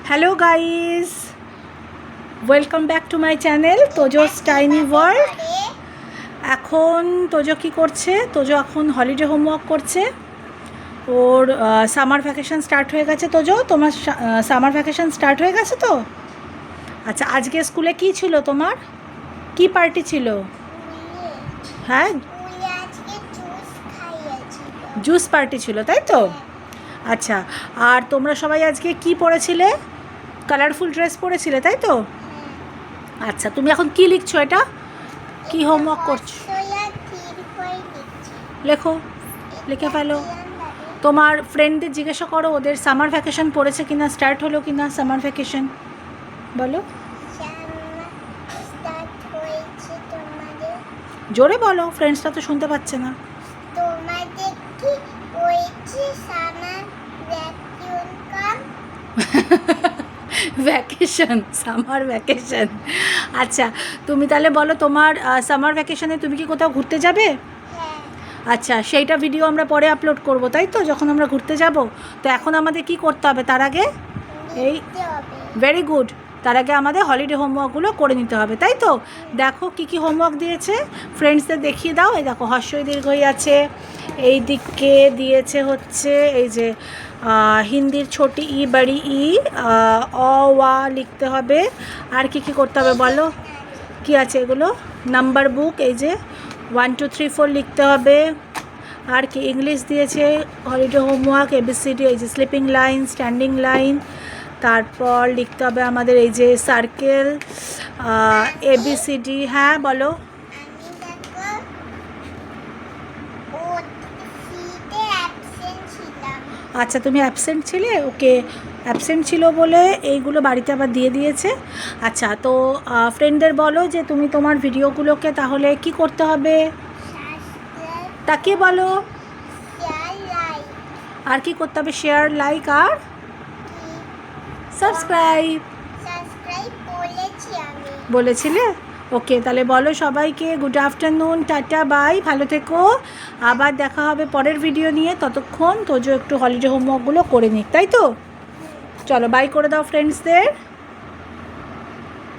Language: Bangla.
Hello guys, welcome back to my channel Tojo's tiny world. এখন তোজো কী করছে? তোজো এখন হলিডে হোমওয়ার্ক করছে। ওর সামার ভ্যাকেশন স্টার্ট হয়ে গেছে। তোজো, তোমার সামার ভ্যাকেশন স্টার্ট হয়ে গেছে তো? আচ্ছা, আজকে স্কুলে কী ছিল তোমার? কি পার্টি ছিল? হ্যাঁ, জুস পার্টি ছিল, তাই তো? আচ্ছা, আর তোমরা সবাই আজকে কি পরেছিলে? কালারফুল ড্রেস পরেছিলে, তাই তো? আচ্ছা, তুমি এখন কি লিখছো? এটা কি হোমওয়ার্ক করছো? লেখো, লিখে ফেলো। তোমার ফ্রেন্ডদের জিজ্ঞাসা করো ওদের সামার ভ্যাকেশন পড়েছে কিনা, স্টার্ট হলো কিনা সামার ভ্যাকেশন, বলো। জোরে বলো, ফ্রেন্ডসরা তো শুনতে পাচ্ছে না। Vacation, summer vacation. আচ্ছা, তুমি তাহলে বলো তোমার সামার ভ্যাকেশনে তুমি কি কোথাও ঘুরতে যাবে? আচ্ছা, সেইটা ভিডিও আমরা পরে আপলোড করব, তাই তো? যখন আমরা ঘুরতে যাব। তো এখন আমাদের কি করতে হবে তার আগে? এই ভেরি গুড, তার আগে আমাদের হলিডে হোমওয়ার্কগুলো করে নিতে হবে, তাই তো? দেখো কি কি হোমওয়ার্ক দিয়েছে, ফ্রেন্ডসদের দেখিয়ে দাও। এই দেখো, হর্ষই দীর্ঘই আছে। এই দিকে দিয়েছে হচ্ছে এই যে হিন্দির ছোটি ই বড়ি ই, অ ওয়া লিখতে হবে। আর কি কি করতে হবে বলো, কি আছে এগুলো? নাম্বার বুক, এই যে 1 2 3 4 লিখতে হবে। আর কি ইংলিশ দিয়েছে হলিডে হোমওয়ার্ক, এবিসিডি, এই যে স্লিপিং লাইন, স্ট্যান্ডিং লাইন। তারপর লিখতে হবে আমাদের এই যে সার্কেল, এবিসিডি। হ্যাঁ বলো। আচ্ছা, তুমি অ্যাবসেন্ট ছিলে? ওকে, অ্যাবসেন্ট ছিল বলে এইগুলো বাড়িতে আবার দিয়ে দিয়েছে। আচ্ছা, তো ফ্রেন্ডদের বলো যে তুমি তোমার ভিডিওগুলোকে তাহলে কি করতে হবে, তাকে বলো। আর কি করতে হবে? শেয়ার, লাইক আর সাবস্ক্রাইব বলেছিলে? ওকে, তাহলে বলো সবাইকে গুড আফটারনুন, টাটা, বাই, ভালো থেকো। আবার দেখা হবে পরের ভিডিও নিয়ে। ততক্ষণ তোজো একটু হলিডে হোমওয়ার্কগুলো করে নিক, তাই তো? চলো, বাই করে দাও ফ্রেন্ডসদের।